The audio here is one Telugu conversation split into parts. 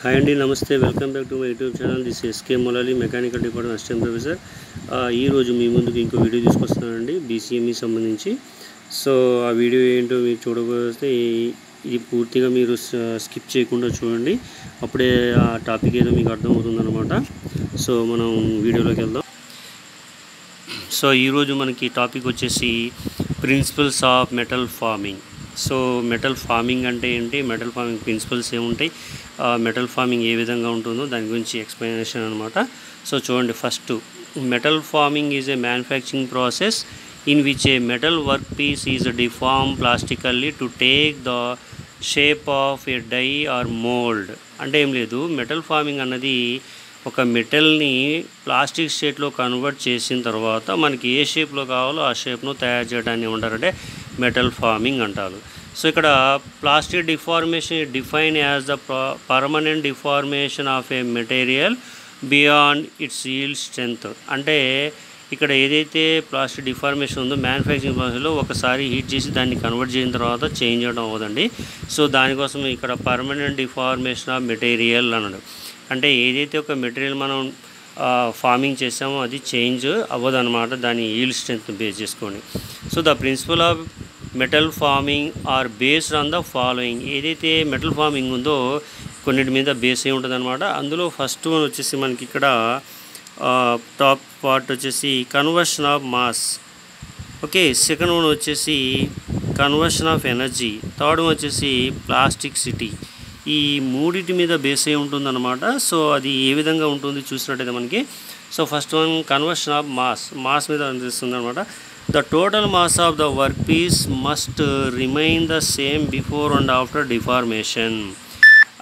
హాయ్ అండి, నమస్తే. Welcome back to my YouTube channel. This SK Molali, mechanical department assistant professor. ఈరోజు మీ ముందుకు ఇంకో వీడియో తీసుకొస్తున్నానండి, బీసీఎంఈ సంబంధించి. సో ఆ వీడియో ఏంటో మీరు చూడబోతే ఇది పూర్తిగా మీరు స్కిప్ చేయకుండా చూడండి, అప్పుడే ఆ టాపిక్ ఏదో మీకు అర్థమవుతుందన్నమాట. సో మనం వీడియోలోకి వెళ్దాం. సో ఈరోజు మనకి టాపిక్ వచ్చేసి principles of metal forming. So metal forming అంటే ఏంటి, మెటల్ ఫార్మింగ్ ప్రిన్సిపల్స్ ఏముంటాయి, మెటల్ ఫార్మింగ్ ఏ విధంగా ఉంటుందో దాని గురించి ఎక్స్ప్లెనేషన్ అనమాట. సో చూడండి, first metal forming is a manufacturing process in which a metal work piece is deform plastically to take the shape of a die or mould. అంటే ఏం లేదు, మెటల్ ఫార్మింగ్ అన్నది ఒక మెటల్ని ప్లాస్టిక్ షేప్లో కన్వర్ట్ చేసిన తర్వాత మనకి ఏ షేప్లో కావాలో ఆ షేప్ను తయారు చేయడాన్ని ఏమంటారంటే మెటల్ ఫార్మింగ్ అంటారు. సో ఇక్కడ plastic deformation define as the permanent deformation of A material beyond it's yield strength. అంటే ఇక్కడ ఏదైతే ప్లాస్టిక్ డిఫార్మేషన్ ఉందో మ్యానుఫ్యాక్చరింగ్ ప్రాసెస్లో ఒకసారి హీట్ చేసి దాన్ని కన్వర్ట్ చేసిన తర్వాత చేంజ్ అవ్వడం అవ్వదండి. సో దానికోసం ఇక్కడ పర్మనెంట్ డిఫార్మేషన్ ఆఫ్ మెటీరియల్ అన్నాడు. అంటే ఏదైతే ఒక మెటీరియల్ మనం ఫార్మింగ్ చేసామో అది చేంజ్ అవ్వదన్నమాట, దాని ఈల్డ్ స్ట్రెంత్ బేస్ చేసుకొని. So the principle of metal forming are based on the following. ఏదైతే మెటల్ ఫార్మింగ్ ఉందో కొన్నిటి మీద బేస్ అయి ఉంటుంది అనమాట. అందులో ఫస్ట్ వన్ వచ్చేసి మనకి ఇక్కడ టాప్ పార్ట్ వచ్చేసి conversion of mass. Okay, second one వచ్చేసి conversion of energy, third one వచ్చేసి ప్లాస్టిసిటీ. ఈ మూడింటి మీద బేస్ అయి ఉంటుందన్నమాట. సో అది ఏ విధంగా ఉంటుంది చూసినట్టయితే మనకి, so first one conversion of mass మీద అనిపిస్తుంది అనమాట. The total mass of the work piece must remain the same before and after deformation.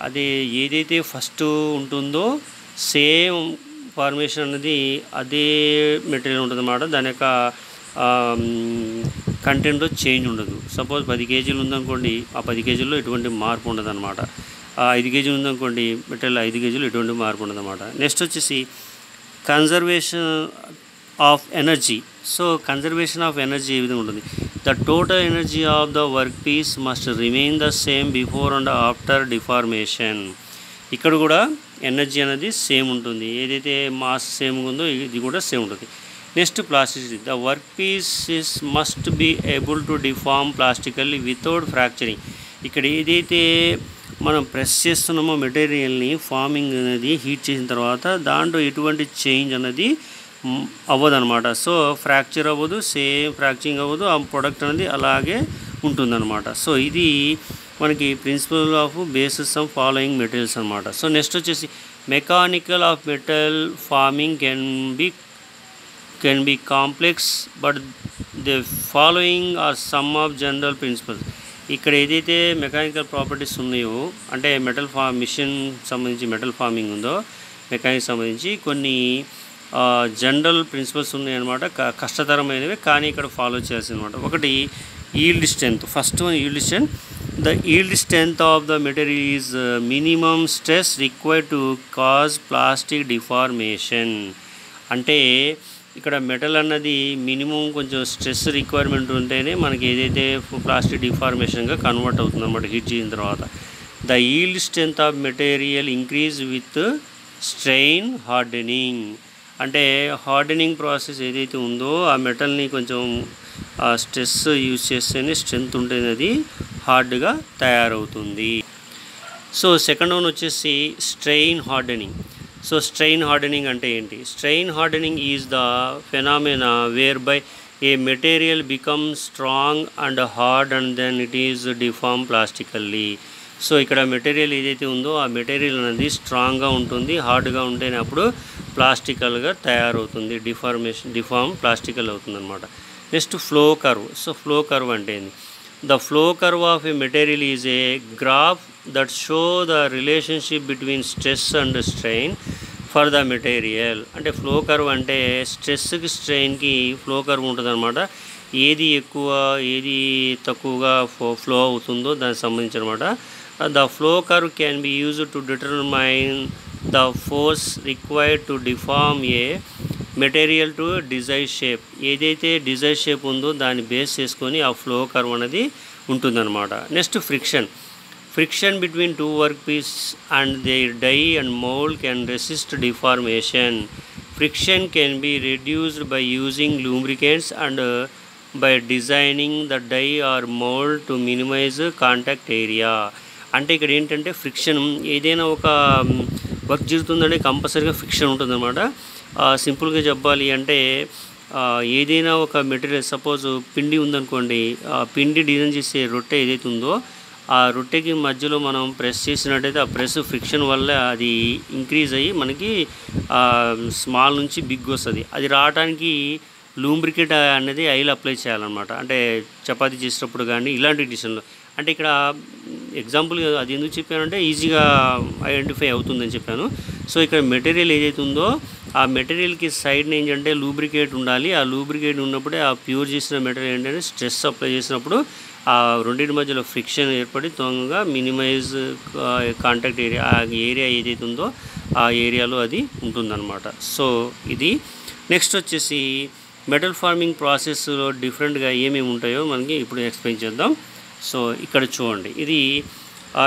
అది ఏదైతే ఫస్ట్ ఉంటుందో సేమ్ ఫార్మేషన్ అనేది అదే మెటీరియల్ ఉంటుంది అన్నమాట. దాని యొక్క కంటెంట్లో చేంజ్ ఉండదు. సపోజ్ 10 కేజీలు ఉందనుకోండి, ఆ 10 కేజీల్లో ఎటువంటి మార్పు ఉండదు అనమాట. 5 కేజీలు ఉందనుకోండి, మెటీరియల్ 5 కేజీలు ఎటువంటి మార్పు ఉండదు అనమాట. నెక్స్ట్ వచ్చేసి conservation of energy. So conservation of energy ఏ విధంగా ఉంటుంది, the total energy of the work piece must remain the same before and after deformation. ఇక్కడ కూడా ఎనర్జీ అనేది సేమ్ ఉంటుంది, ఏదైతే మాస్ సేమ్ ఉందో ఇది కూడా సేమ్ ఉంటుంది. Next plasticity, the work piece must be able to deform plastically without fracturing. ఇక్కడ ఏదైతే మనం ప్రెస్ చేస్తున్నామో మెటీరియల్ని ఫార్మింగ్ అనేది హీట్ చేసిన తర్వాత దాంట్లో ఎటువంటి చేంజ్ అనేది అవ్వదన్నమాట. సో ఫ్రాక్చర్ అవ్వదు, సేమ్ ఫ్రాక్చరింగ్ అవ్వదు, ఆ ప్రొడక్ట్ అనేది అలాగే ఉంటుందన్నమాట. సో ఇది మనకి principle of basis of following materials అనమాట. సో నెక్స్ట్ వచ్చేసి mechanical of metal forming can be complex but the following are some of general principles. ఇక్కడ ఏదైతే మెకానికల్ ప్రాపర్టీస్ ఉన్నాయో, అంటే మెటల్ మిషన్ సంబంధించి మెటల్ ఫార్మింగ్ ఉందో మెకానిక్ సంబంధించి కొన్ని జనరల్ ప్రిన్సిపల్స్ ఉన్నాయన్నమాట, కష్టతరమైనవి కానీ ఇక్కడ ఫాలో చేయాల్సింది అనమాట. ఒకటి yield strength. First one yield strength. The yield strength of the material is minimum stress required to cause plastic deformation. అంటే ఇక్కడ మెటల్ అన్నది మినిమం కొంచెం స్ట్రెస్ రిక్వైర్మెంట్ ఉంటేనే మనకి ఏదైతే ప్లాస్టిక్ డిఫార్మేషన్గా కన్వర్ట్ అవుతుంది అన్నమాట హీట్ చేసిన తర్వాత. The yield strength of material increase with strain hardening. అంటే హార్డెనింగ్ ప్రాసెస్ ఏదైతే ఉందో ఆ మెటల్ని కొంచెం స్ట్రెస్ యూజ్ చేస్తేనే స్ట్రెంత్ ఉంటేనే అది హార్డ్గా తయారవుతుంది. సో సెకండ్ వన్ వచ్చేసి strain hardening. So strain hardening అంటే ఏంటి, strain hardening is the phenomena whereby a material become strong and hard and then it is deform plastically. So ఇక్కడ మెటీరియల్ ఏదైతే ఉందో ఆ మెటీరియల్ అనేది స్ట్రాంగ్గా ఉంటుంది, హార్డ్గా ఉంటేనే అప్పుడు ప్లాస్టికల్గా తయారవుతుంది, డిఫార్మ్ ప్లాస్టికల్ అవుతుంది అనమాట. Next flow curve. So flow curve అంటే ఏంది, the flow curve of A material is a graph that show the relationship between stress and strain for the material. అంటే ఫ్లో కర్వ్ అంటే స్ట్రెస్కి స్ట్రెయిన్కి ఫ్లో కర్వ్ ఉంటుంది అనమాట. ఏది ఎక్కువ ఏది తక్కువగా ఫ్లో అవుతుందో దానికి సంబంధించి అనమాట. The flow curve can be used to determine the force required to deform A material to Dzire shape. ఏదైతే డిజైర్ షేప్ ఉందో దాన్ని బేస్ చేసుకొని ఆ ఫ్లో కర్వ్ అనేది ఉంటుందన్నమాట. Next friction. Friction between two workpieces and their die and mold can resist deformation. Friction can be reduced by using lubricants and by designing the die or mold to minimize contact area. అంటే ఇక్కడ ఏంటంటే ఫ్రిక్షన్ ఏదైనా ఒక వర్క్ జరుగుతుందంటే కంపల్సరీగా ఫ్రిక్షన్ ఉంటుందన్నమాట. సింపుల్గా చెప్పాలి అంటే ఏదైనా ఒక మెటీరియల్ సపోజ్ పిండి ఉందనుకోండి, పిండి డిజైన్ చేసే రొట్టె ఏదైతే ఉందో ఆ రొట్టెకి మధ్యలో మనం ప్రెస్ చేసినట్టయితే ఆ ప్రెస్ ఫ్రిక్షన్ వల్ల అది ఇంక్రీజ్ అయ్యి మనకి స్మాల్ నుంచి బిగ్ వస్తుంది. అది రావడానికి లూబ్రికేట్ అనేది ఆయిల్ అప్లై చేయాలన్నమాట. అంటే చపాతీ చేసేటప్పుడు కానీ ఇలాంటి డిషన్లో. అంటే ఇక్కడ ఎగ్జాంపుల్ అది ఎందుకు చెప్పానంటే ఈజీగా ఐడెంటిఫై అవుతుందని చెప్పాను. సో ఇక్కడ మెటీరియల్ ఏదైతే ఉందో ఆ మెటీరియల్కి సైడ్ ఏంటంటే లూబ్రికేట్ ఉండాలి. ఆ లూబ్రికేట్ ఉన్నప్పుడే ఆ ప్యూర్ చేసిన మెటీరియల్ ఏంటంటే స్ట్రెస్ అప్లై చేసినప్పుడు ఆ రెండింటి మధ్యలో ఫ్రిక్షన్ ఏర్పడి తొందరగా మినిమైజ్ కాంటాక్ట్ ఏరియా, ఆ ఏరియా ఏదైతే ఉందో ఆ ఏరియాలో అది ఉంటుందన్నమాట. సో ఇది నెక్స్ట్ వచ్చేసి మెటల్ ఫార్మింగ్ ప్రాసెస్లో డిఫరెంట్గా ఏమేమి ఉంటాయో మనకి ఇప్పుడు ఎక్స్ప్లెయిన్ చేద్దాం. సో ఇక్కడ చూడండి, ఇది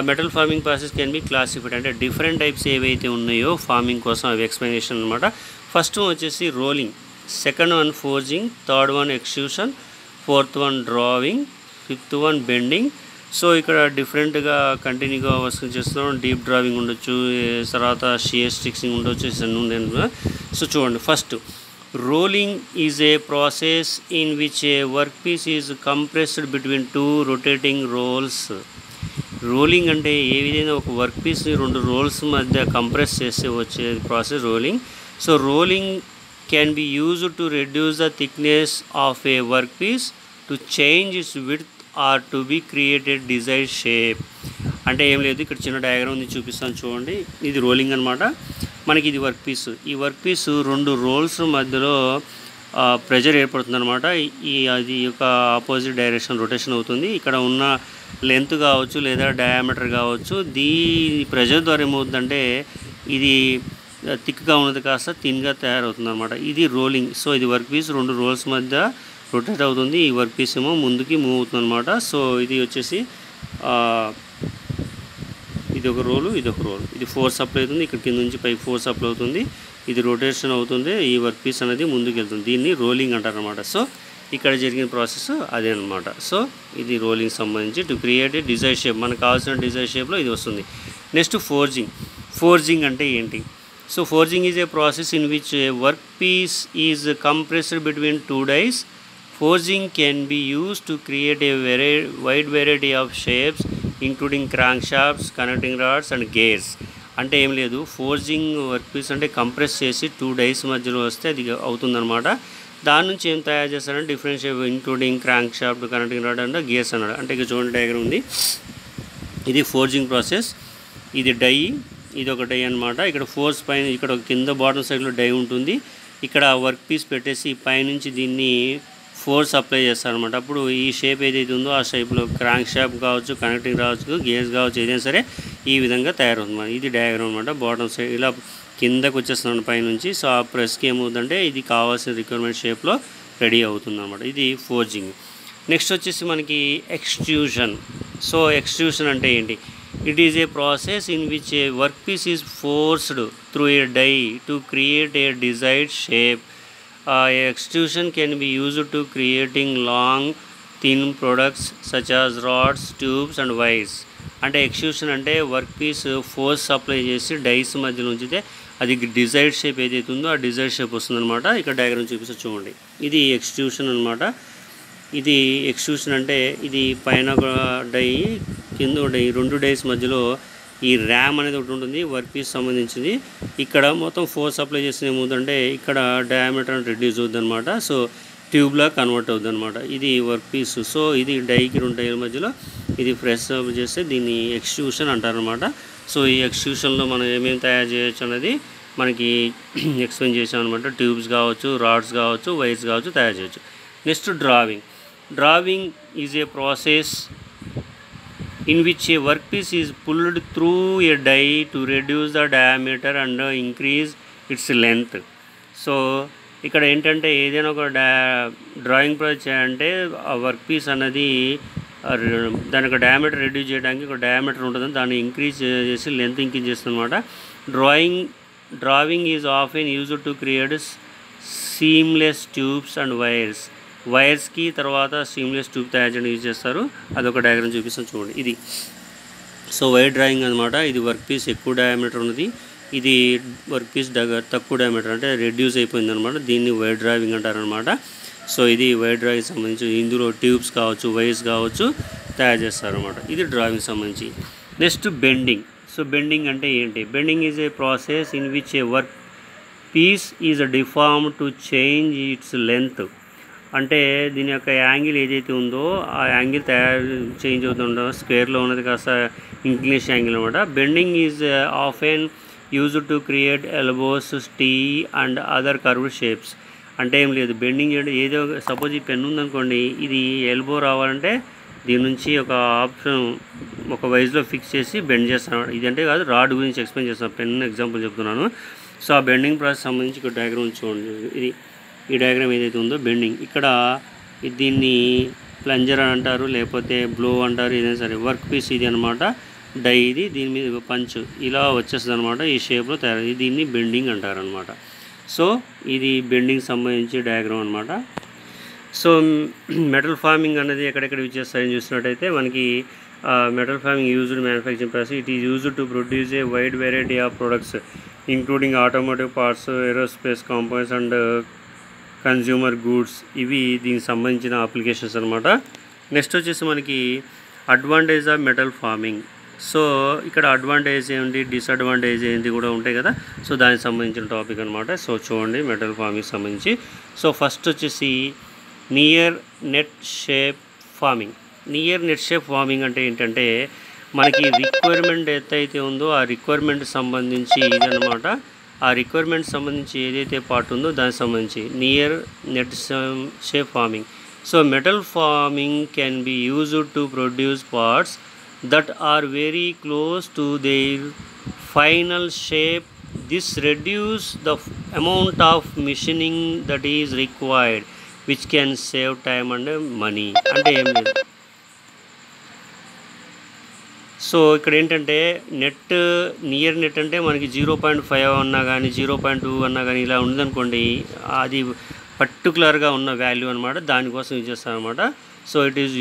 metal forming process can be classified అంటే డిఫరెంట్ టైప్స్ ఏవైతే ఉన్నాయో ఫార్మింగ్ కోసం అవి ఎక్స్ప్లెనేషన్ అనమాట. ఫస్ట్ వచ్చేసి rolling, second one forging, third one extrusion, fourth one drawing, fifth one bending. So ఇక్కడ డిఫరెంట్గా కంటిన్యూగా వర్క్ చేస్తున్నాం. డీప్ డ్రావింగ్ ఉండొచ్చు, తర్వాత షియర్ స్టిక్సింగ్ ఉండొచ్చు. సో చూడండి, first rolling is a process in which a workpiece is compressed between two rotating rolls. Rolling అంటే ఏ విధంగా ఒక వర్క్ పీస్ని రెండు రోల్స్ మధ్య కంప్రెస్ చేస్తే వచ్చే process rolling. So rolling can be used to reduce the thickness of a work piece, to change its width or to be created desired shape. అంటే ఏం లేదు, ఇక్కడ చిన్న డయాగ్రామ్ ఉంది చూపిస్తాను చూడండి. ఇది రోలింగ్ అనమాట. మనకి ఇది వర్క్ పీస్. ఈ వర్క్ పీస్ రెండు రోల్స్ మధ్యలో ప్రెజర్ ఏర్పడుతుంది అనమాట. అది ఒక ఆపోజిట్ డైరెక్షన్ రొటేషన్ అవుతుంది. ఇక్కడ ఉన్న లెంత్ కావచ్చు లేదా డయామీటర్ కావచ్చు, ప్రెజర్ ద్వారా ఏమవుతుందంటే ఇది థిక్గా ఉన్నది కాస్త థిన్గా తయారవుతుంది అనమాట. ఇది రోలింగ్. సో ఇది వర్క్ పీస్ రెండు రోల్స్ మధ్య రొటేట్ అవుతుంది. ఈ వర్క్ పీస్ ఏమో ముందుకి మూవ్ అవుతుంది అనమాట. సో ఇది వచ్చేసి ఇది ఒక రోలు, ఇది ఒక రోల్. ఇది ఫోర్స్ అప్లై అవుతుంది, ఇక్కడ కింద నుంచి పైకి ఫోర్స్ అప్లై అవుతుంది, ఇది రొటేషన్ అవుతుంది, ఈ వర్క్ పీస్ అనేది ముందుకు వెళ్తుంది. దీన్ని రోలింగ్ అంటారనమాట. సో ఇక్కడ జరిగిన ప్రాసెస్ అదే అనమాట. సో ఇది రోలింగ్ సంబంధించి to create a desire shape, మనకు కావాల్సిన డిజైర్ షేప్లో ఇది వస్తుంది. Next forging. ఫోర్జింగ్ అంటే ఏంటి? So forging is a process in which a work piece is compressed between two dies. Forging can be used to create a wide variety of shapes including crankshafts, connecting rods and gears. అంటే ఏం లేదు, ఫోర్జింగ్ వర్క్ పీస్ అంటే కంప్రెస్ చేసి టూ డైస్ మధ్యలో వస్తే అది అవుతుందన్నమాట. దాని నుంచి ఏం తయారు చేస్తారంటే different shape including crank shaft, connecting rod and gears అన్నాడు. అంటే ఇక చూడండి డయాగ్రామ్ ఉంది. ఇది ఫోర్జింగ్ ప్రాసెస్. ఇది డై, ఇది ఒక డై అనమాట. ఇక్కడ ఫోర్స్ పైన ఇక్కడ కింద బాటమ్ సైడ్లో డై ఉంటుంది. ఇక్కడ వర్క్ పీస్ పెట్టేసి పైనుంచి దీన్ని ఫోర్స్ అప్లై చేస్తారనమాట. అప్పుడు ఈ షేప్ ఏదైతే ఉందో ఆ షేప్లో క్రాంక్ షాఫ్ట్ కావచ్చు, కనెక్టింగ్ రావచ్చు, గేర్స్ కావచ్చు, ఏదైనా సరే ఈ విధంగా తయారవుతుంది. ఇది డయాగ్రామ్ అనమాట. బాటమ్ సైడ్ ఇలా కిందకు వచ్చేస్తున్నాను పైనుంచి. సో ఆ ప్రెస్కి ఏమవుతుందంటే ఇది కావాల్సిన రిక్వైర్మెంట్ షేప్లో రెడీ అవుతుంది అనమాట. ఇది ఫోర్జింగ్. నెక్స్ట్ వచ్చేసి మనకి ఎక్స్ట్రూషన్. సో ఎక్స్ట్రూషన్ అంటే ఏంటి? It is a process in which a work piece is forced through a die to create a desired shape. Extrusion can be used to creating long thin products such as rods, tubes and wires. అంటే ఎక్స్ట్రూషన్ అంటే వర్క్ పీస్ ఫోర్స్ అప్లై చేసి డైస్ మధ్యలో ఉంచితే అది డిజైర్డ్ షేప్ ఏదైతే ఉందో ఆ డిజైర్డ్ షేప్ వస్తుందన్నమాట. ఇక్కడ డయాగ్రామ్ చూపిస్తే చూడండి, ఇది ఎక్స్ట్రూషన్ అనమాట. ఇది ఎక్స్ట్రూషన్ అంటే ఇది పైన ఒక డై, కింద ఒక డై, రెండు డైస్ మధ్యలో ఈ ర్యామ్ అనేది ఒకటి ఉంటుంది వర్క్ పీస్ సంబంధించింది. ఇక్కడ మొత్తం ఫోర్స్ అప్లై చేసిన ఏమవుతుందంటే ఇక్కడ డయామీటర్ అని రెడ్యూస్ అవుతుంది అనమాట. సో ట్యూబ్లా కన్వర్ట్ అవుతుంది అనమాట. ఇది వర్క్ పీస్. సో ఇది డైకి రెండు డైల మధ్యలో ఇది ప్రెస్ చేస్తే దీన్ని ఎక్స్ట్రూషన్ అంటారనమాట. సో ఈ ఎక్స్ట్రూషన్లో మనం ఏమేమి తయారు చేయొచ్చు అనేది మనకి ఎక్స్ప్లెయిన్ చేసాం అనమాట. ట్యూబ్స్ కావచ్చు, రాడ్స్ కావచ్చు, వైర్స్ కావచ్చు తయారు చేయొచ్చు. Next drawing. Drawing is a process in which a workpiece is pulled through a die to reduce the diameter and increase its length. So ఇక్కడ ఏంటంటే ఏదైనా ఒక డ్రాయింగ్ ప్రాజెక్ట్ చేయాలంటే ఆ వర్క్ పీస్ అన్నది దాని యొక్క డయామీటర్ రెడ్యూస్ చేయడానికి ఒక డయామీటర్ ఉంటుంది, దాన్ని ఇంక్రీజ్ చేసి లెంత్ ఇంక్రీజ్ చేస్తుంది అనమాట. Drawing is often used to create seamless tubes and వైర్స్కి తర్వాత సీమ్లెస్ ట్యూబ్ తయారు చేయడానికి యూజ్ చేస్తారు. అదొక డయాగ్రామ్ చూపిస్తాను చూడండి. ఇది సో వైర్ డ్రాయింగ్ అనమాట. ఇది వర్క్ పీస్ ఎక్కువ డయామీటర్ ఉన్నది, ఇది వర్క్ పీస్ తక్కువ డయామీటర్ అంటే రెడ్యూస్ అయిపోయింది అనమాట. దీన్ని వైర్ డ్రాయింగ్ అంటారనమాట. సో ఇది వైర్ డ్రాయింగ్ సంబంధించి ఇందులో ట్యూబ్స్ కావచ్చు, వైర్స్ కావచ్చు తయారు చేస్తారనమాట. ఇది డ్రాయింగ్ సంబంధించి. Next bending. సో బెండింగ్ అంటే ఏంటి? Bending is a process in which a work piece is deform to change its length. అంటే దీని యొక్క యాంగిల్ ఏదైతే ఉందో ఆ యాంగిల్ చేంజ్ అవుతుందో, స్క్వేర్లో ఉన్నది కాస్త ఇంక్లినేషన్ యాంగిల్ అనమాట. Bending is often used to create elbows, tee and other curved shapes. అంటే ఏం లేదు, బెండింగ్ అంటే ఏదో సపోజ్ ఈ పెన్ ఉందనుకోండి, ఇది ఎల్బో రావాలంటే దీని నుంచి ఒక ఆప్షన్ ఒక వైజ్లో ఫిక్స్ చేసి బెండ్ చేస్తాను. ఇదంటే కాదు, రాడ్ గురించి ఎక్స్ప్లెయిన్ చేస్తాను, పెన్ ఎగ్జాంపుల్ చెప్తున్నాను. సో ఆ బెండింగ్ ప్రాసెస్ సంబంధించి ఒక డయాగ్రామ్ చూడండి. ఇది ఈ డయాగ్రామ్ ఏదైతే ఉందో బెండింగ్, ఇక్కడ దీన్ని ప్లంజర్ అంటారు, లేకపోతే బ్లో అంటారు, ఏదైనా సరే. వర్క్ పీస్ ఇది అనమాట, డై ఇది, దీని మీద పంచ్ ఇలా వచ్చేస్తుంది అనమాట, ఈ షేప్లో తయారు, దీన్ని బెండింగ్ అంటారు అనమాట. సో ఇది బెండింగ్ సంబంధించి డయాగ్రామ్ అనమాట. సో మెటల్ ఫార్మింగ్ అనేది ఎక్కడెక్కడ యూజ్ చేస్తారని చూసినట్టయితే మనకి metal farming used manufacturing process. It is used to produce A wide variety of products including automotive parts, aerospace components and consumer goods. ఇవి దీనికి సంబంధించిన అప్లికేషన్స్ అనమాట. నెక్స్ట్ వచ్చేసి మనకి advantage of metal forming. So ఇక్కడ అడ్వాంటేజ్ ఏంటి, డిసడ్వాంటేజ్ ఏంటి కూడా ఉంటాయి కదా. సో దానికి సంబంధించిన టాపిక్ అనమాట. సో చూడండి మెటల్ ఫార్మింగ్ సంబంధించి. సో ఫస్ట్ వచ్చేసి near net shape farming. Near net shape farming అంటే ఏంటంటే మనకి రిక్వైర్మెంట్ ఎంతైతే ఉందో ఆ రిక్వైర్మెంట్ సంబంధించి ఇదనమాట. ఆ రిక్వైర్మెంట్ సంబంధించి ఏదైతే పార్ట్ ఉందో దానికి సంబంధించి near net shape farming. So metal forming can B used to produce parts that are very close to their final shape. This reduce the amount of machining that is required, which can save time and money. అంటే ఏం లేదు. సో ఇక్కడ ఏంటంటే నెట్ నియర్ నెట్ అంటే మనకి 0.5 అన్నా కానీ 0.2 అన్నా కానీ ఇలా ఉందనుకోండి, అది పర్టికులర్గా ఉన్న వాల్యూ అనమాట, దానికోసం యూజ్ చేస్తాం అనమాట. So it is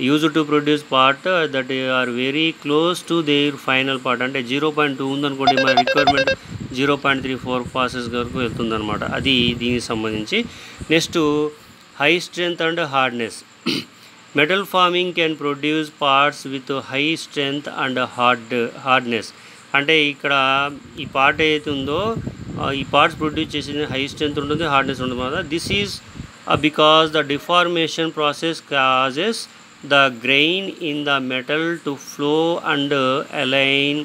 used to produce part that are very close to their final part. అంటే 0.2 ఉందనుకోండి, మన రిక్వైర్మెంట్ 0.34 ప్రాసెస్ వరకు వెళ్తుంది అనమాట. అది దీనికి సంబంధించి. Next high strength and hardness. Metal forming can produce parts with high strength and hardness. అంటే ఇక్కడ ఈ పార్ట్ ఏదైతే ఉందో ఈ పార్ట్స్ ప్రొడ్యూస్ చేసిన హై స్ట్రెంగ్త్ ఉంటుంది, హార్డ్నెస్ ఉంటుంది అనమాట. This is because the deformation process causes the grain in the metal to flow and align,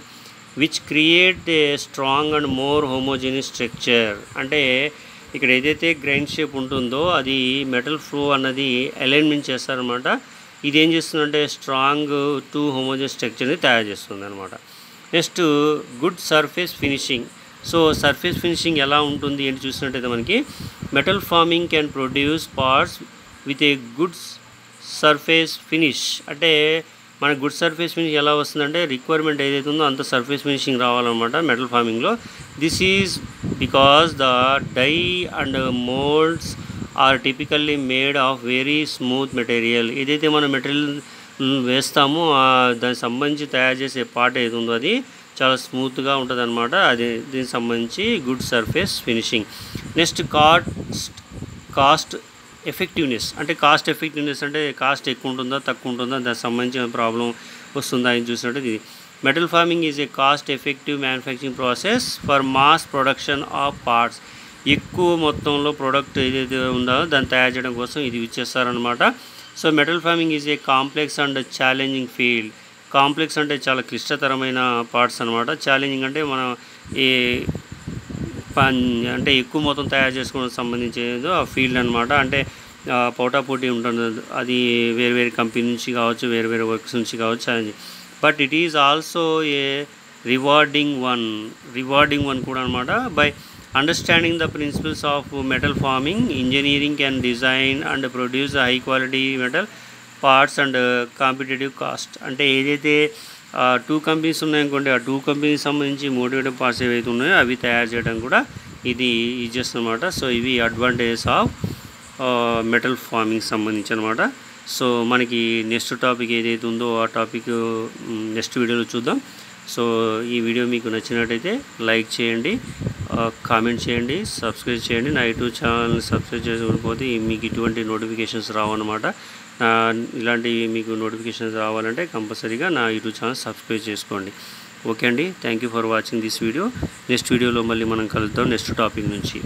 which create a strong and more homogeneous structure. అంటే ఇక్కడ ఏదైతే గ్రైన్ షేప్ ఉంటుందో అది మెటల్ ఫ్లో అన్నది అలైన్మెంట్ చేస్తారనమాట. ఇది ఏం చేస్తుందంటే స్ట్రాంగ్ టు హోమోజెనస్ స్ట్రక్చర్ని తయారు చేస్తుంది అనమాట. Next good surface finishing. So surface finishing ఎలా ఉంటుంది ఏంటి చూసినట్టయితే మనకి metal forming can produce parts with a good surface finish. అంటే మన గుడ్ సర్ఫేస్ ఫినిష్ ఎలా వస్తుందంటే రిక్వైర్మెంట్ ఏదైతే ఉందో అంత సర్ఫేస్ ఫినిషింగ్ రావాలన్నమాట మెటల్ ఫార్మింగ్లో. This is because the die and moulds are typically made of very smooth material. ఏదైతే మనం మెటీరియల్ వేస్తామో దానికి సంబంధించి తయారు చేసే పార్ట్ ఏది ఉందో అది చాలా స్మూత్గా ఉంటుంది అనమాట. అది దీనికి సంబంధించి good surface finishing. Next cost effectiveness. అంటే కాస్ట్ ఎఫెక్టివ్నెస్ అంటే కాస్ట్ ఎక్కువ ఉంటుందా తక్కువ ఉంటుందా దానికి సంబంధించిన ప్రాబ్లం వస్తుందా అని చూసినట్టు ఇది metal forming is A cost effective manufacturing process for mass production of parts. ఎక్కువ మొత్తంలో ప్రోడక్ట్ ఏదైతే ఉందో దాన్ని తయారు చేయడం కోసం ఇది యూజ్ చేస్తారనమాట. So metal forming is A complex and challenging field. Complex అంటే చాలా క్లిష్టతరమైన పార్ట్స్ అనమాట. ఛాలెంజింగ్ అంటే మనం ఈ అంటే ఎక్కువ మొత్తం తయారు చేసుకోవడానికి సంబంధించేది ఆ ఫీల్డ్ అనమాట. అంటే పోటాపోటీ ఉంటుంది, అది వేరు వేరే కంపెనీ నుంచి కావచ్చు, వేరు వేరే వర్క్స్ నుంచి కావచ్చు challenge. But it is also a rewarding one కూడా అనమాట. By understanding the principles of metal forming, engineering can design and produce high quality metal parts and competitive cost. అంటే ఏదైతే 2 కంపెనీస్ ఉన్నాయనుకోండి, ఆ 2 కంపెనీకి సంబంధించి మోటివేటివ్ పార్ట్స్ ఏవైతే ఉన్నాయో అవి తయారు చేయడం కూడా ఇది చేస్తుంది అనమాట. సో ఇవి అడ్వాంటేజెస్ ఆఫ్ మెటల్ ఫార్మింగ్ సంబంధించి అనమాట. సో మనకి నెక్స్ట్ టాపిక్ ఏదైతే ఉందో ఆ టాపిక్ నెక్స్ట్ వీడియోలో చూద్దాం. సో ఈ వీడియో మీకు నచ్చినట్టయితే లైక్ చేయండి, కామెంట్ చేయండి, సబ్స్క్రైబ్ చేయండి. నా యూట్యూబ్ ఛానల్ని సబ్స్క్రైబ్ చేసుకోకపోతే మీకు ఇటువంటి నోటిఫికేషన్స్ రావన్నమాట. ఇలాంటివి మీకు నోటిఫికేషన్స్ రావాలంటే కంపల్సరీగా నా యూట్యూబ్ ఛానల్ సబ్స్క్రైబ్ చేసుకోండి. ఓకే అండి, thank you for watching this video. Next వీడియోలో మళ్ళీ మనం కలుద్దాం నెక్స్ట్ టాపిక్ నుంచి.